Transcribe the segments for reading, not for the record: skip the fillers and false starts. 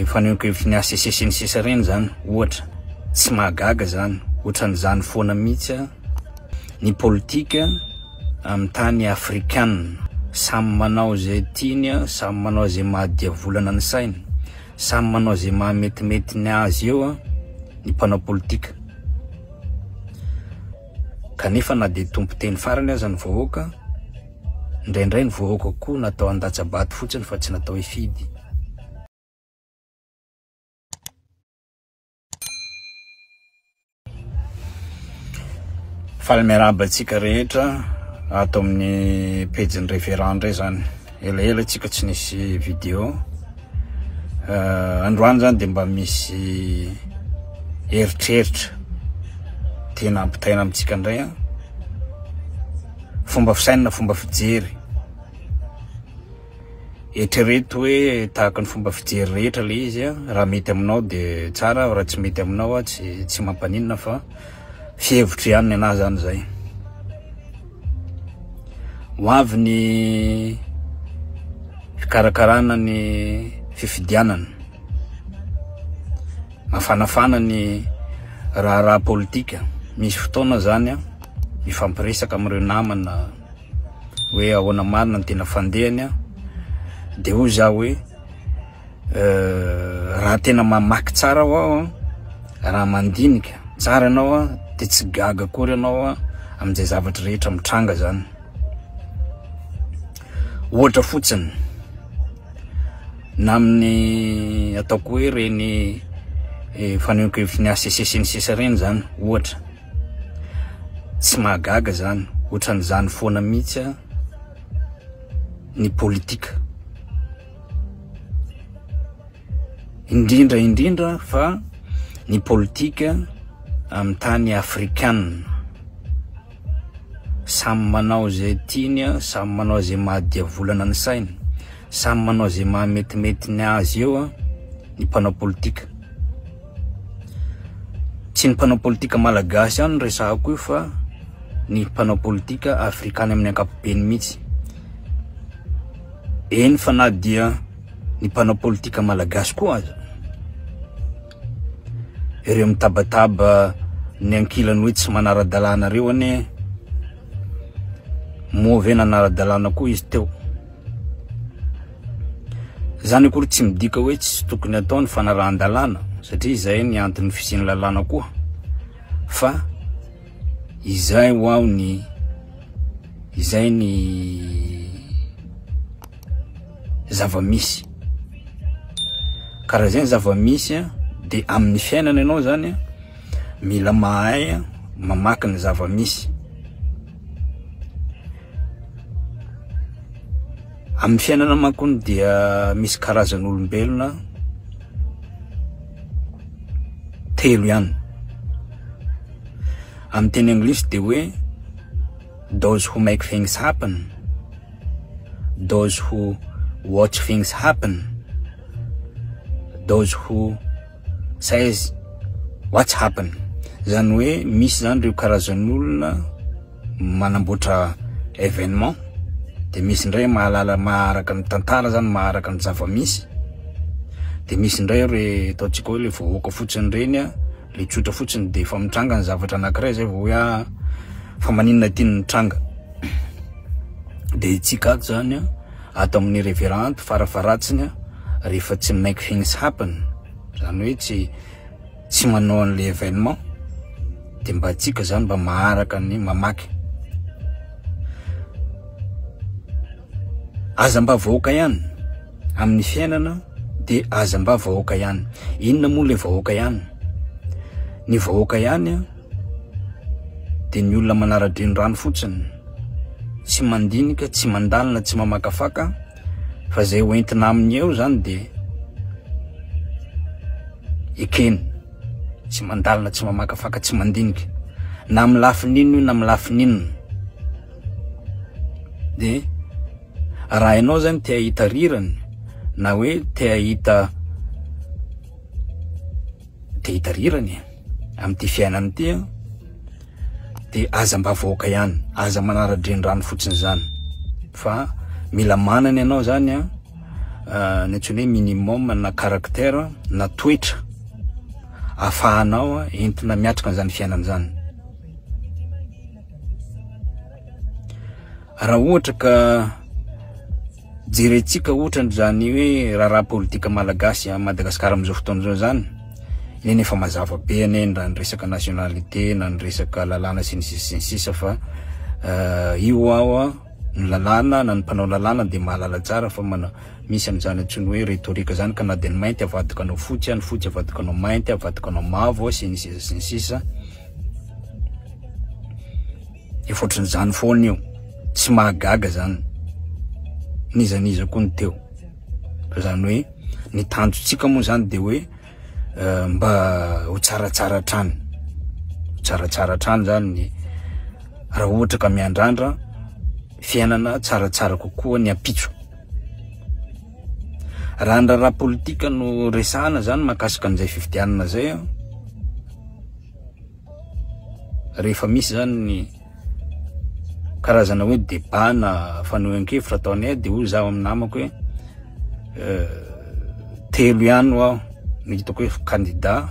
Fanehoako hevitry ny ACC sy ny sisa reny zany ohatra tsy mahagaga zany ohatran'izany foana mihitsy ny politika amin'ny tany afrikanina samy manao zay tiany samy manao zay mahadiavolana ny sainy samy manao zay mahametimety ny azy eo ny mpanao politika kanefa na de tompo-teny farany aza ny vahoaka indraindray ny vahoaka koa natao andatsabaty fotsiny fa tsy natao hifidy. Faly miarahaba antsika rehetra ato amin'ny pejin'ny révérend ndray zany elaela tsika tsy nisy vidéo androany zany de mba misy eritreritra tena ampitaina amitsika ndray fomba fisainina fomba fijery eritrereto hoe tahaka ny fomba fijery rehetra le izy raha mety aminao de tsara raha tsy mety aminao tsy mampaninona fa fihevitry ihany ana zany zay ho avy ny fikarakarana ny fifidianana mafanafana ny raha politika misy fotoana zany mifampiresaka amin'ireo namana hoe ahoana marina ny tena fandehany de hoy za hoe raha tena mamaky tsara ao raha mandinika tsara anao de tsy gaga akory anao amin'izay zavatra rehetra mitranga zany ohatra fotsiny na amin'ny ataoko hoe reny fanehoako hevitry ny ACC sy ny sisa reny zany ohatra tsy mahagaga zany ohatran'izany foana mihitsy ny politika indrindra fa ny politika amin'ny tany afrikanina samy manao zay tiany samy manao zay mahadiavolana ny sainy samy manao zay mahametimety ny azy eo ny mpanao politika tsy ny mpanao politika malagasy ihany resahako io fa ny mpanao politika afrikany amin'ny ankapobeny mihitsy eny fa na dia ny mpanao politika malagasy koa aza ireo mitabataba ny ankilany hoe tsy manara-dalàna reo ane move nanara-dalàna koa izy teo zany akory tsy midika hoe tsy tokony atao ny fanarahan-dalàna satria izay ny antony fisiany lalàna koa fa izay ho ao ny izay ny zavamisy karaha zay ny zavamisy de amin'ny fiainana ianao zany mila mahay mamaky ny zavamisy amin'ny fiainana makony dia misy karazan'olombelona telo ihany amin'ny teny anglisy de hoe those who make things happen, those who watch things happen, those who says what's happen. Zany hoe misy zany reo karazan'olona manamboatra événement de misy ndray mahalala maharaka ny tantara zany maharaka ny zavamisy de misy ndray re ataotsika hoe le vahoaka fotsiny reny le tsotra fotsiny de fa mitranga ny zavatra anankiray zay vao hoe fa maninona tiany mitranga de tsika ato zany ato amin'ny révérend farafaratsiny rehefa tsy make things happen zany hoe tsy manao an'le événement de mba tsika zany mba maharaka ny mamaky aza mba vahoaka ihany amin'ny fiainana de aza mba vahoaka ihany inona moa le vahoaka ihany ny vahoaka ihany de ny olona manara-drenirano fotsiny tsy mandinika tsy mandalina tsy mamakafaka fa zay hoentina amin'ny eo zany de ekeny tsy mandalina tsy mamakafaka tsy mandinika na amin'ny lafininona na amin'ny lafininona de raha ianao zany te hahita rirany na hoe te hahita rirany amin'ity fiainany ity de aza mba vahoaka ihany aza manara-drenirano fotsiny zany fa mila manana ianao zany ny antsoina hoe minimum na caractère na toetra ahafahanao entina miatrika an'izany fiainana zany. Raha ohatra ka jerentsika ohatrany zany hoe raha politika malagasy a Madagasikara am'izao fotoana zao zany, iny efa mazava be ane ndra ny resaka nationalité na ny resaka lalàna sy ny sisa fa io ao ny lalàna na ny mpanao lalàna de mahalala tsara fa misy am'zany antsony hoe retorika zany ka na de ny mainty avadikanao fotsy, ny fotsy avadikanao mainty, avadikanao mavo sy ny sisa. Efa ohatran'izany foana io, tsy mahagaga zany, nizaniza koa ny teo. Zany hoe ny tanjotsika moa zany de hoe mba ho tsaratsara hatrany, tsaratsara hatrany zany raha ohatra ka miandrandra fiainana tsaratsara kokoa ny apitso. Raha ny raha politika no resahana zany mahakasika an'izay fifidianana zay rehefa misy zany ny karazana hoe débat na fanohan-kevitra ataonay de hoy zaho amin'ny namako hoe telo ihany aho no hitako hoe candidat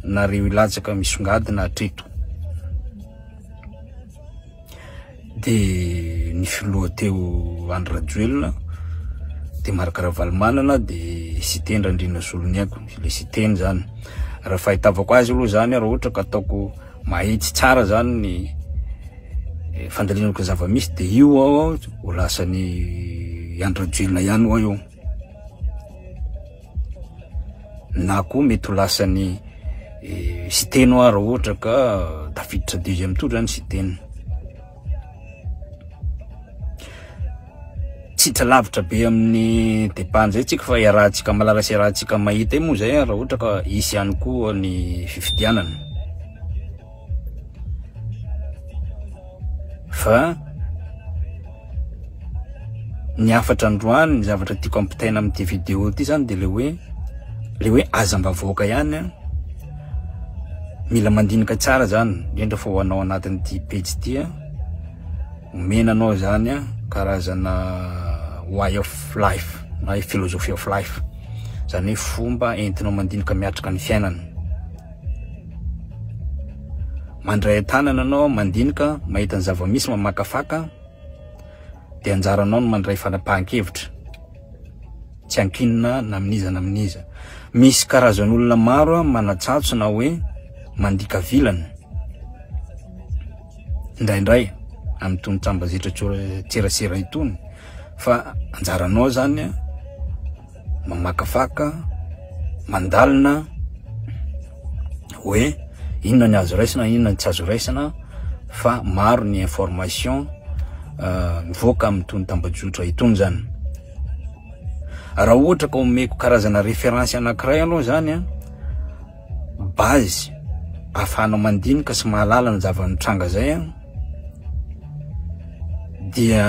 nareo ilatsaka misongady na hatreto. De ny filoha teo Andry Rajoelina de Marc Ravalomanana de Sitendra Andrina Soloniako, le Siteny zany. Raha fahitavako azy aloha zany raha ohatra ka ataoko mahitsy tsara zany ny fandalinako zava-misy de io ao ho lasany Andry Rajoelina ihany ao io, na koa mety ho lasany Siteny raha ohatra ka tafiditra deuxième tour zany Siteny. Tsitra lavitra be amin'ny débat zay tsika fa iarahantsika malala sy iarahantsika mahita moa zay raha ohatra ka isy ihany koa ny fifidianana. Fa ny afatra androany ny zavatra tiako ampitaina amin'ity vidéo ty zany de le hoe azam-bavoaka ihany mila mandinika tsara zany, indrindra fa ho anao anatin'ity page ty omenanao zany karazana way of life na philosophy of life, zany hoe fomba entinao mandinika miatrika ny fiainana. Mandray tanana anao mandinika mahita ny zava-misy mamakafaka de anjaranao no mandray fanapahan-kevitra, tsy ankinina na aminiza na aminiza. Misy karazan'olona maro manatsatso na hoe mandika vilana indraindray amin'ny tony tambazitra tserasera itony, fa anjaranao zany mamakafaka mandalina hoe inona ny azo raisina, inona ny tsy azo raisina, fa maro ny information mivoaka amin'ny tony tambajotra itony zany. Raha ohatra ka omeko karazana référence anankiray aloha zany base ahafahanao mandinika sy mahalala ny zava-nitranga zay dia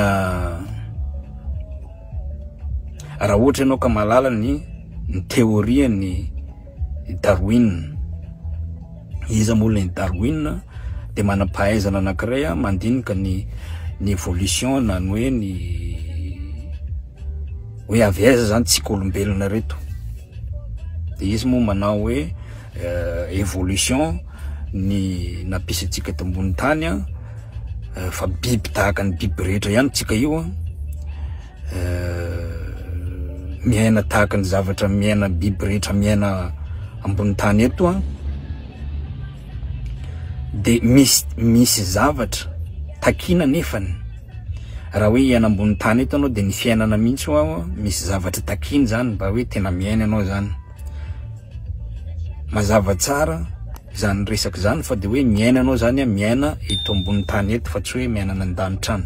raha ohatra ianao ka mahalala ny théorie ny Darwin, iza moa ny Darwin de manam-pahaizana anankiray mandinika ny évolution na ny hoe ny hoe avy aiza zany tsika olombelona reto. De izy moa manao hoe évolution ny napisatsika eto ambony tany fa biby tahaka ny biby rehetra ihany tsika io miaina tahaka ny zavatra miaina biby rehetra miaina ambony tany eto de misy zavatra takina nefany raha hoe iana ambony tany eto anao de ny fiainana mihitsy misy zavatra takiny zany mba hoe tena miaina anao zany. Mazava tsara zany resaky zany fa de hoe miaina anao zany miaina eto ambony tany eto fa tsy hoe miaina an-danitra any.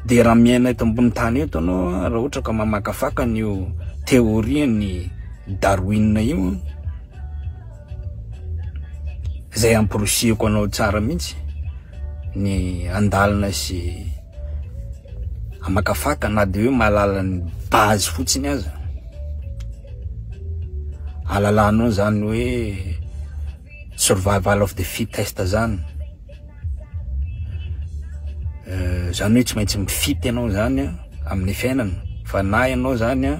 De raha miaina eto ambony tany eto anao raha ohatra ka mamakafaka ny théorie ny Darwin io zay amporosiako anao tsara mihitsy ny andalina sy amakafaka na de hoe mahalala ny base fotsiny aza, alalanao zany hoe survival of the fittest zany, zany hoe tsy maintsy mifity anao zany amin'ny fiainana fa na ianao zany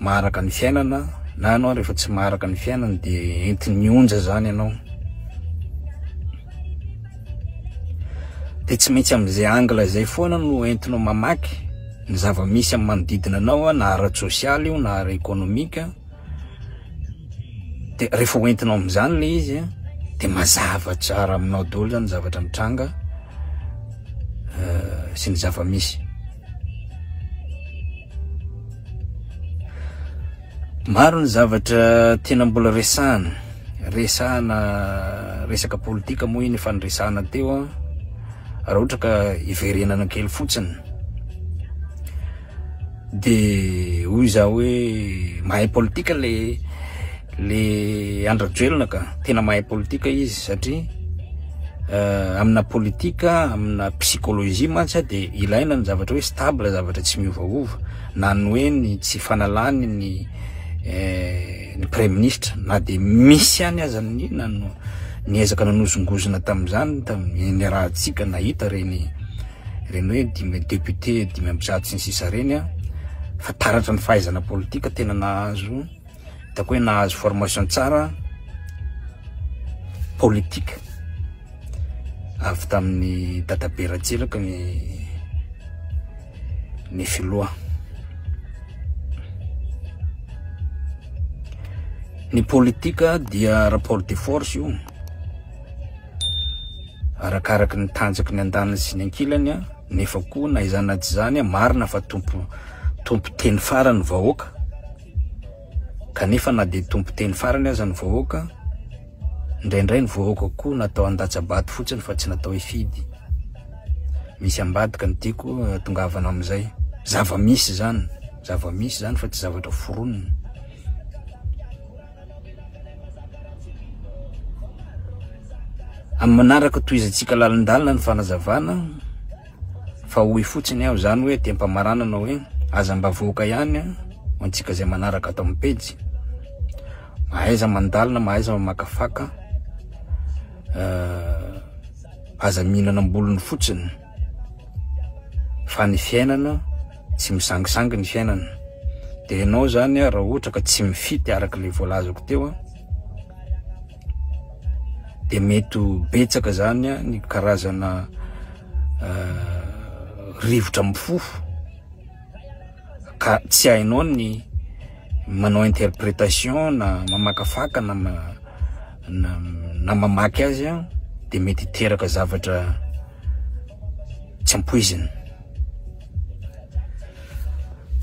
maharaka ny fiainana na ianao rehefa tsy maharaka ny fiainana de entiny mionja zany ianao. De tsy maintsy am'izay angle zay foana no entinao mamaky ny zava-misy amin'ny manodidina anao na ara-tsosialy io na ara-ekonomika. De rehefa hoentinao am'izany le izy de mazava tsara aminao daholo zany zavatra mitranga sy ny zava-misy. Maro ny zavatra tena mbola resahana resaka politika moa iny efa niresahana teo raha ohatra ka iverenana kely fotsiny. De hoy za hoe mahay politika le Andrajoelina ka tena mahay politika izy satria amina politika amina psychologie mantsy de ilaina ny zavatra hoe stable, zavatra tsy miovaova na ny hoe ny tsy fanalany ny premier ministre na de misy ihany aza na niezaka nanozongozona tam'izany tamin'ny rahantsika nahita reny hoe député 500 sy ny sisa reny fa taratra ny fahaizana politika tena nahazo hitako hoe nahazo formation tsara politika avy tamin'ny Dadabe Ratsilaka ny filoha. Ny politika dia rapport de force io arakaraky ny tanjaky ny andanany sy ny ankilany nefa koa na izany tsy zany marina fa tompo teny farany vahoaka kanefa na de tompo teny farany aza ny vahoaka indraindray ny vahoaka koa natao andatsabaty fotsiny fa tsy natao hifidy. Misy ambadika ny tiako tongavana am'izay zava-misy zany fa tsy zavatra foronina. Amin'ny manaraka toizatsika lalindalina ny fanazavana fa hoy fotsiny aho zany hoe tem-pamarana anao hoe aza mba voaka ihany ho antsika zay manaraka ato amin'ny pejy mahaiza mandalina mahaiza mamakafaka aza mihinana ambolony fotsiny fa ny fiainana tsy misangisangy ny fiainana. De ianao zany raha ohatra ka tsy mifity araka le voalazako teo de mety betsaka zany ny karazana rivotra mifofo ka tsy hainao ny manao interprétation na mamakafaka na mamaky azy de mety teraka zavatra tsy ampoiziny.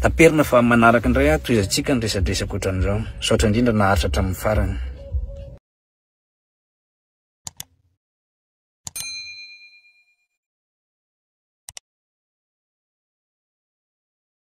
Taperina fa manaraka indray toizatsika ny resadresaka ohatran'izao saotra indrindra naharitra hatramin'ny farany.